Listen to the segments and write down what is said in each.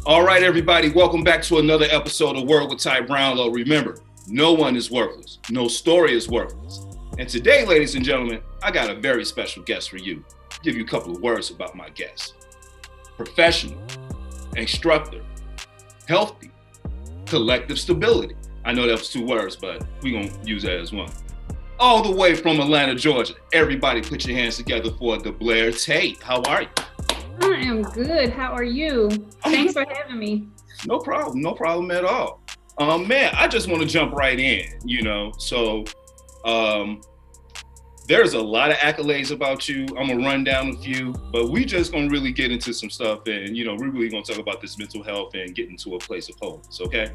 All right, everybody, welcome back to another episode of Word with Ty Brownlow. Remember, no one is worthless. No story is worthless. And today, ladies and gentlemen, I got a very special guest for you. I'll give you a couple of words about my guest. Professional, instructor, healthy, collective stability. I know that was 2 words, but we're going to use that as one. All the way from Atlanta, Georgia. Everybody put your hands together for DeBlair Tate. How are you? I am good. How are you? Thanks for having me. No problem at all. Man, I just want to jump right in, there's a lot of accolades about you. I'm gonna run down a few, but we just gonna really get into some stuff and, we're really gonna talk about this mental health and get into a place of wholeness, okay?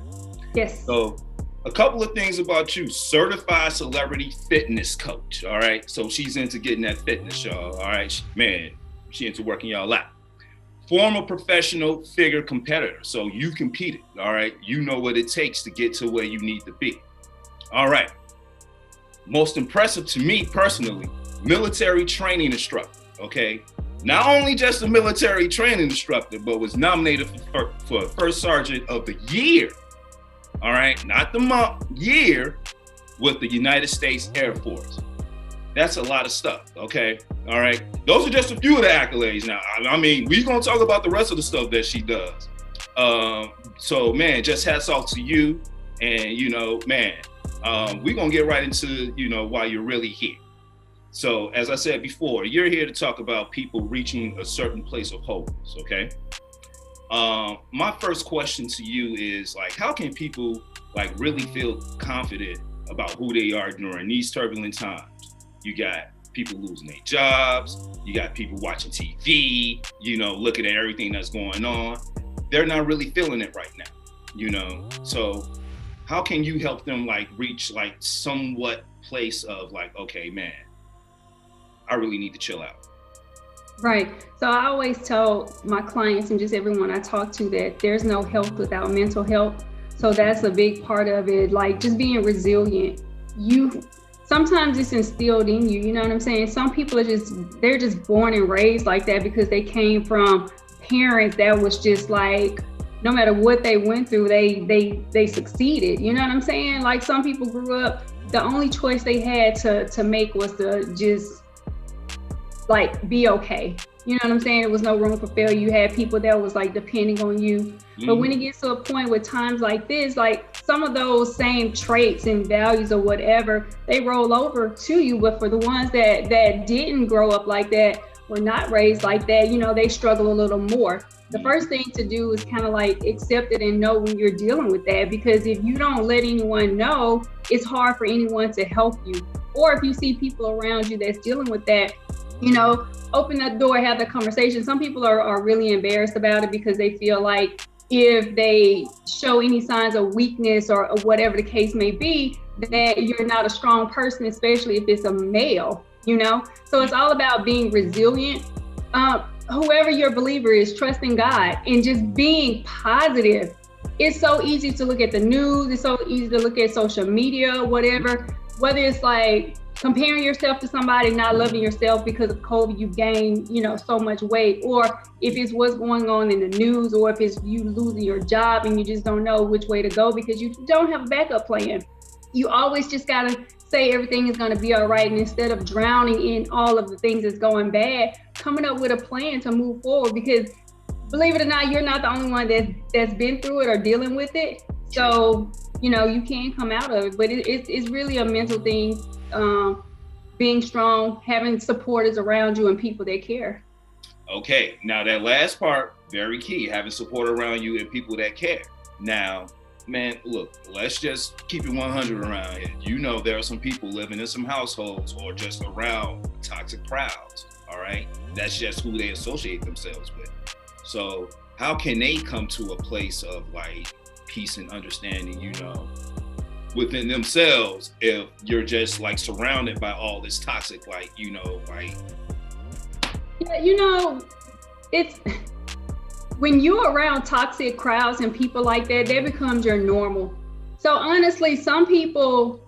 Yes. So a couple of things about you. Certified celebrity fitness coach, all right? So she's into getting that fitness, y'all, all right? Man, she into working y'all out. Former professional figure competitor. So you competed, all right? You know what it takes to get to where you need to be. All right. Most impressive to me personally, military training instructor, okay? Not only just a military training instructor, but was nominated for First Sergeant of the Year, all right? Not the month, year, with the United States Air Force. That's a lot of stuff, okay? All right. Those are just a few of the accolades now. I mean, we're going to talk about the rest of the stuff that she does. So, man, just hats off to you. And, we're going to get right into, why you're really here. So, as I said before, you're here to talk about people reaching a certain place of wholeness, okay? My first question to you is, how can people, really feel confident about who they are during these turbulent times? You got people losing their jobs. You got people watching TV, looking at everything that's going on. They're not really feeling it right now, So how can you help them reach somewhat place of okay, man, I really need to chill out? Right. So I always tell my clients and just everyone I talk to that there's no health without mental health. So that's a big part of it. Just being resilient. Sometimes it's instilled in you, you know what I'm saying? Some people they're just born and raised like that because they came from parents that was just no matter what they went through, they succeeded. You know what I'm saying? Some people grew up, the only choice they had to make was to just be okay. You know what I'm saying? There was no room for failure. You had people that was depending on you. Mm-hmm. But when it gets to a point with times like this, some of those same traits and values or whatever, they roll over to you. But for the ones that didn't grow up like that, were not raised like that, they struggle a little more. The first thing to do is kind of accept it and know when you're dealing with that, because if you don't let anyone know, it's hard for anyone to help you. Or if you see people around you that's dealing with that, open that door, have the conversation. Some people are really embarrassed about it because they feel if they show any signs of weakness or whatever the case may be, that you're not a strong person, especially if it's a male, So it's all about being resilient. Whoever your believer is, trust in God and just being positive. It's so easy to look at the news. It's so easy to look at social media, whether it's comparing yourself to somebody, not loving yourself because of COVID, you gained, so much weight, or if it's what's going on in the news, or if it's you losing your job and you just don't know which way to go because you don't have a backup plan. You always just gotta say everything is gonna be all right, and instead of drowning in all of the things that's going bad, coming up with a plan to move forward, because believe it or not, you're not the only one that's been through it or dealing with it. So, you can come out of it, but it's really a mental thing. Being strong, having supporters around you and people that care. Okay, now that last part, very key, having support around you and people that care. Now, man, look, let's just keep it 100 around here. There are some people living in some households or just around toxic crowds, all right? That's just who they associate themselves with. So how can they come to a place of peace and understanding, within themselves, if you're just surrounded by all this toxic, it's when you're around toxic crowds and people like that becomes your normal. So honestly, some people,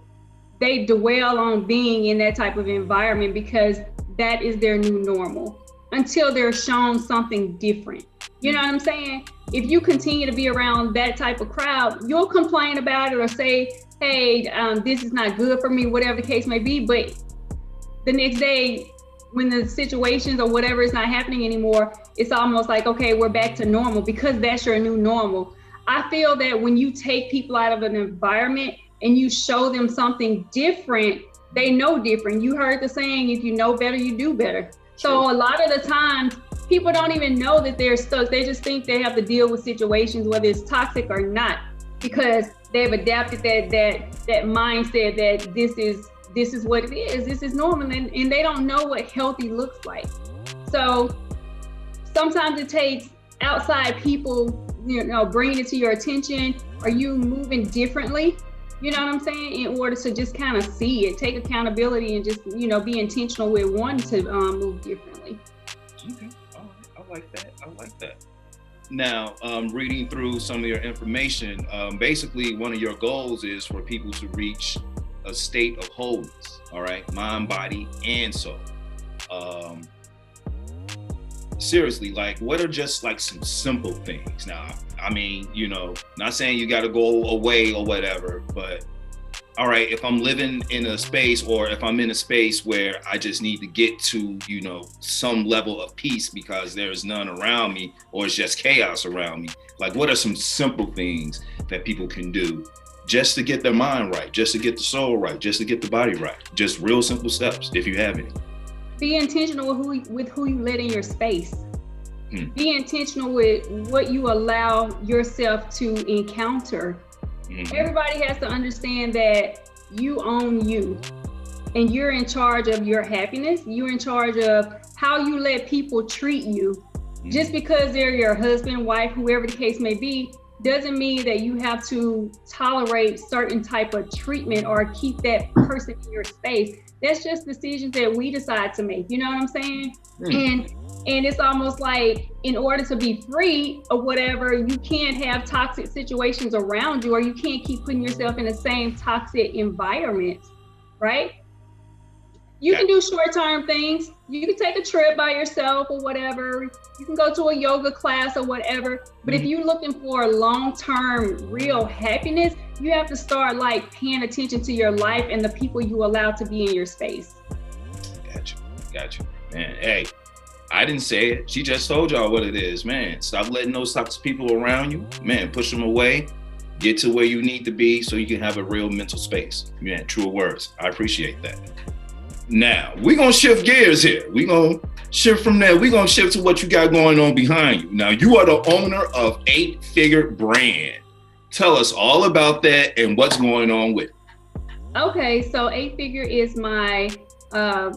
they dwell on being in that type of environment because that is their new normal until they're shown something different. You know what I'm saying? If you continue to be around that type of crowd, you'll complain about it or say, hey, this is not good for me, whatever the case may be. But the next day, when the situations or whatever is not happening anymore, it's almost like, okay, we're back to normal, because that's your new normal. I feel that when you take people out of an environment and you show them something different, they know different. You heard the saying, if you know better, you do better. So a lot of the times, people don't even know that they're stuck. They just think they have to deal with situations, whether it's toxic or not, because they've adapted that mindset that this is what it is. This is normal, and they don't know what healthy looks like. So sometimes it takes outside people, bringing it to your attention. Are you moving differently? You know what I'm saying? In order to just kind of see it, take accountability, and just, be intentional with wanting to move differently. Okay, all right, I like that. Now, reading through some of your information, basically one of your goals is for people to reach a state of wholeness, all right? Mind, body, and soul. Seriously, like, what are just like some simple things? Now, I mean, not saying you got to go away or whatever, but all right, if I'm living in a space, or if I'm in a space where I just need to get to, some level of peace because there's none around me, or it's just chaos around me, like, what are some simple things that people can do just to get their mind right, just to get the soul right, just to get the body right? Just real simple steps, if you have any. Be intentional with who you let in your space. Be intentional with what you allow yourself to encounter. Everybody has to understand that you own you, and you're in charge of your happiness. You're in charge of how you let people treat you. Just because they're your husband, wife, whoever the case may be, doesn't mean that you have to tolerate certain type of treatment or keep that person in your space. That's just decisions that we decide to make. You know what I'm saying? And it's almost like, in order to be free or whatever, you can't have toxic situations around you, or you can't keep putting yourself in the same toxic environment, right? You can do short-term things. You can take a trip by yourself or whatever. You can go to a yoga class or whatever. But if you're looking for long-term real happiness, you have to start like paying attention to your life and the people you allow to be in your space. Got you. Man, hey, I didn't say it. She just told y'all what it is, man. Stop letting those toxic people around you, man. Push them away. Get to where you need to be so you can have a real mental space. Man, true words. I appreciate that. Now, we're going to shift gears here. We're going to shift from there. We're going to shift to what you got going on behind you. Now, you are the owner of 8-Figure Brand. Tell us all about that and what's going on with it. Okay, so 8-Figure is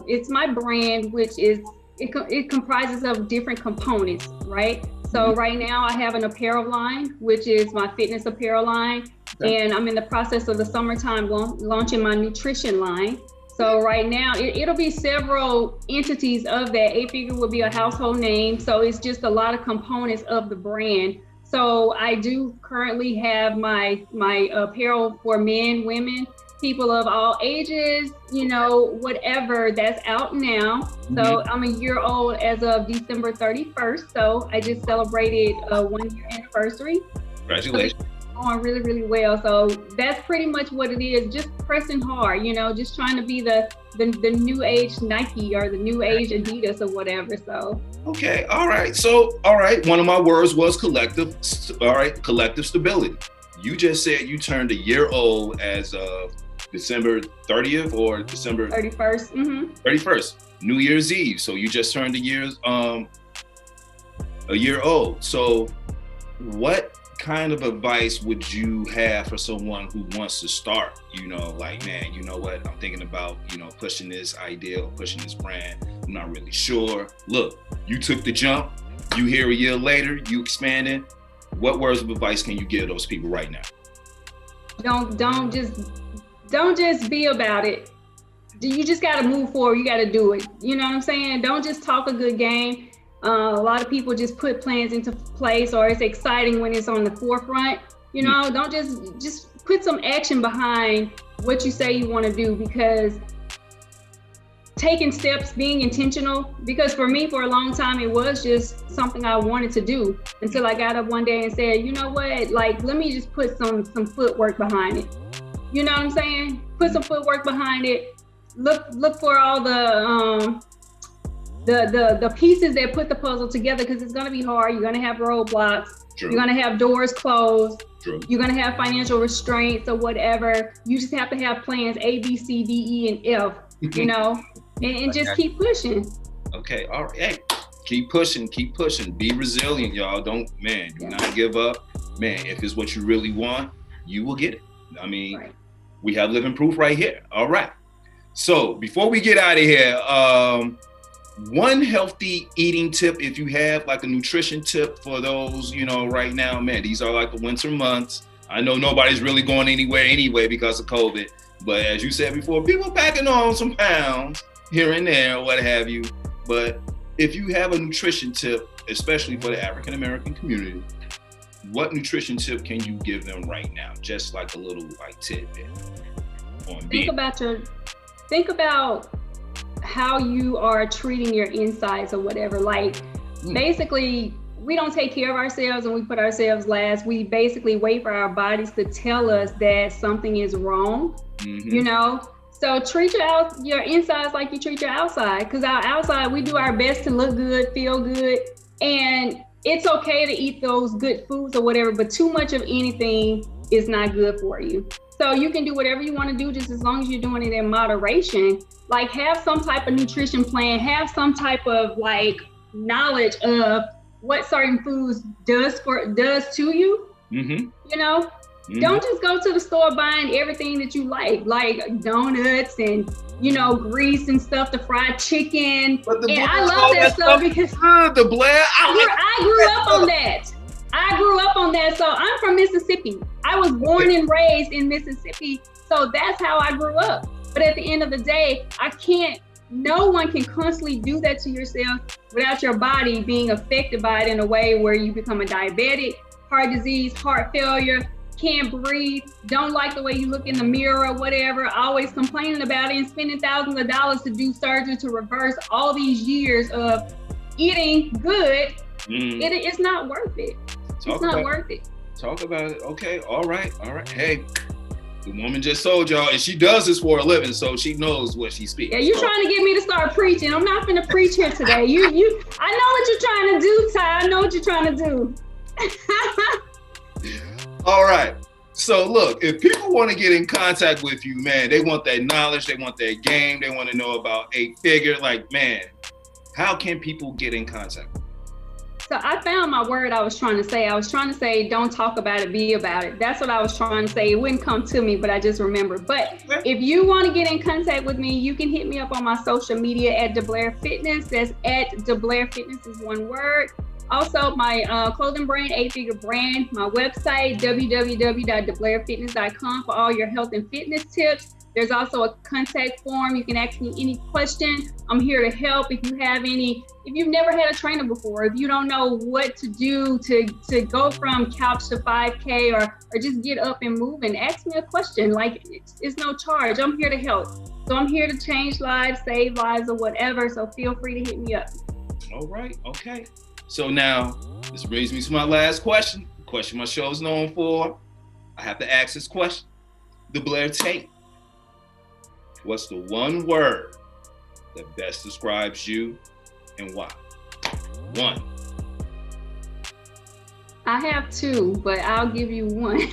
it's my brand, which is, it comprises of different components, right? So right now I have an apparel line, which is my fitness apparel line. And I'm in the process of the summertime launching my nutrition line. So right now, it'll be several entities of that. 8-Figure will be a household name. So it's just a lot of components of the brand. So I do currently have my apparel for men, women, people of all ages, whatever, that's out now. So I'm a year old as of December 31st. So I just celebrated a 1-year anniversary. Congratulations. Going really, really well. So that's pretty much what it is. Just pressing hard, just trying to be the new age Nike or the new age Adidas or whatever. So okay, all right. So all right, one of my words was collective. All right, collective stability. You just said you turned a year old as of December 30th or December 31st. 31st, New Year's Eve. So you just turned a year old. So what kind of advice would you have for someone who wants to start, like, man, you know what, I'm thinking about, pushing this idea or pushing this brand. I'm not really sure. Look, you took the jump. You here a year later, you expanded. What words of advice can you give those people right now? Don't just be about it. You just got to move forward. You got to do it. You know what I'm saying? Don't just talk a good game. A lot of people just put plans into place, or it's exciting when it's on the forefront. Don't just put some action behind what you say you want to do, because taking steps, being intentional, because for me, for a long time, it was just something I wanted to do until I got up one day and said, you know what, like, let me just put some footwork behind it. You know what I'm saying? Put some footwork behind it. Look for all the pieces that put the puzzle together, because it's going to be hard. You're going to have roadblocks. True. You're going to have doors closed. True. You're going to have financial restraints or whatever. You just have to have plans A, B, C, D, E, and F, you know, and just keep pushing. Okay. All right. Hey, keep pushing. Be resilient, y'all. Do not give up. Man, if it's what you really want, you will get it. I mean, we have living proof right here. All right. So before we get out of here, one healthy eating tip, if you have like a nutrition tip for those, you know, right now, man, these are like the winter months. I know nobody's really going anywhere anyway because of COVID, but as you said before, people packing on some pounds here and there, what have you. But if you have a nutrition tip, especially for the African-American community, what nutrition tip can you give them right now? Just like a little like tidbit on Think about how you are treating your insides or whatever. Like basically, we don't take care of ourselves and we put ourselves last. We basically wait for our bodies to tell us that something is wrong, you know? So treat your insides like you treat your outside, because our outside, we do our best to look good, feel good, and it's okay to eat those good foods or whatever, but too much of anything is not good for you. So you can do whatever you want to do, just as long as you're doing it in moderation. Like, have some type of nutrition plan, have some type of like knowledge of what certain foods does to you. You know, don't just go to the store buying everything that you like donuts and, you know, grease and stuff, the fried chicken. And I love that stuff because I grew up on that. So I'm from Mississippi. I was born and raised in Mississippi. So that's how I grew up. But at the end of the day, no one can constantly do that to yourself without your body being affected by it in a way where you become a diabetic, heart disease, heart failure, can't breathe, don't like the way you look in the mirror, whatever, always complaining about it and spending thousands of dollars to do surgery to reverse all these years of eating good. It's not worth it. It's not worth it. Talk about it. Okay. All right. Hey, the woman just told y'all, and she does this for a living, so she knows what she speaks. Yeah, you're trying to get me to start preaching. I'm not gonna preach here today. I know what you're trying to do, Ty. I know what you're trying to do. All right. So look, if people want to get in contact with you, man, they want that knowledge, they want that game, they want to know about 8-figure. Like, man, how can people get in contact with you? So I found my word I was trying to say. I was trying to say, don't talk about it, be about it. That's what I was trying to say. It wouldn't come to me, but I just remembered. But if you want to get in contact with me, you can hit me up on my social media at DeBlair Fitness. That's at DeBlair Fitness is one word. Also, my clothing brand, 8-figure brand, my website, www.deblairfitness.com for all your health and fitness tips. There's also a contact form. You can ask me any question. I'm here to help. If you've never had a trainer before, if you don't know what to do to go from couch to 5K or just get up and move, and ask me a question. Like, it's no charge. I'm here to help. So I'm here to change lives, save lives, or whatever. So feel free to hit me up. All right. Okay. So now this brings me to my last question. The question my show is known for. I have to ask this question. DeBlair Tate. What's the one word that best describes you and why? One. I have two, but I'll give you one.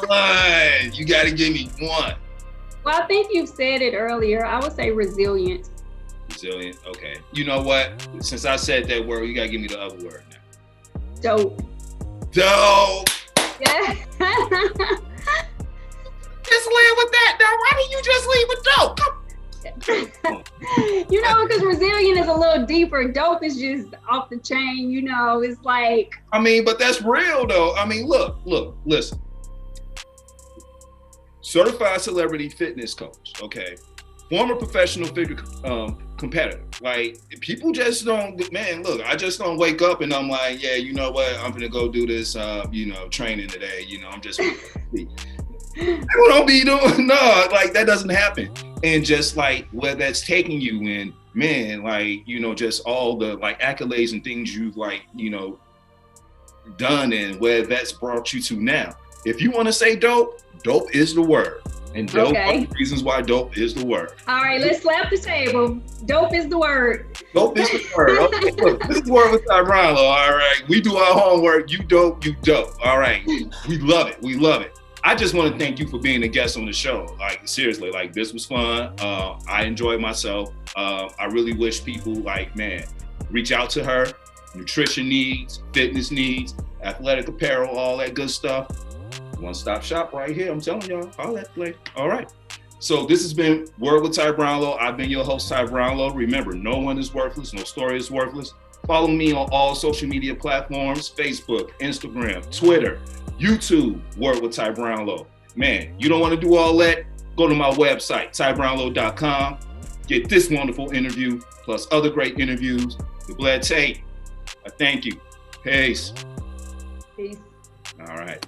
One. You got to give me one. Well, I think you said it earlier. I would say resilient. Resilient. Okay. You know what? Since I said that word, you got to give me the other word now. Dope. Dope. Yeah. Just leave with that. Now, why didn't you just leave with dope? You know, because resilient is a little deeper. Dope is just off the chain. You know, it's like. I mean, but that's real though. I mean, look, listen. Certified celebrity fitness coach. Okay. Former professional figure competitor. Like, people just don't. Man, look, I just don't wake up and I'm like, yeah, you know what? I'm gonna go do this. Training today. You know, I'm just. People don't be doing like that doesn't happen. and just like where that's taking you in, man, like, you know, just all the like accolades and things you've like, you know, done and where that's brought you to now. If you want to say dope, dope is the word. And dope are the reasons why dope is the word. All right, let's slap the table. Dope is the word. Dope is the word. Okay, look, this is Word with Ty Brownlow. All right. We do our homework. You dope, you dope. All right. We love it. We love it. I just want to thank you for being a guest on the show. Like, seriously, like, this was fun. I enjoyed myself. I really wish people, like, man, reach out to her. Nutrition needs, fitness needs, athletic apparel, all that good stuff. One-stop shop right here. I'm telling y'all, all that play. All right. So this has been Word with Ty Brownlow. I've been your host, Ty Brownlow. Remember, no one is worthless. No story is worthless. Follow me on all social media platforms, Facebook, Instagram, Twitter, YouTube, Word with Ty Brownlow. Man, you don't want to do all that? Go to my website, tybrownlow.com. Get this wonderful interview, plus other great interviews. DeBlair Tate, I thank you. Peace. Peace. All right.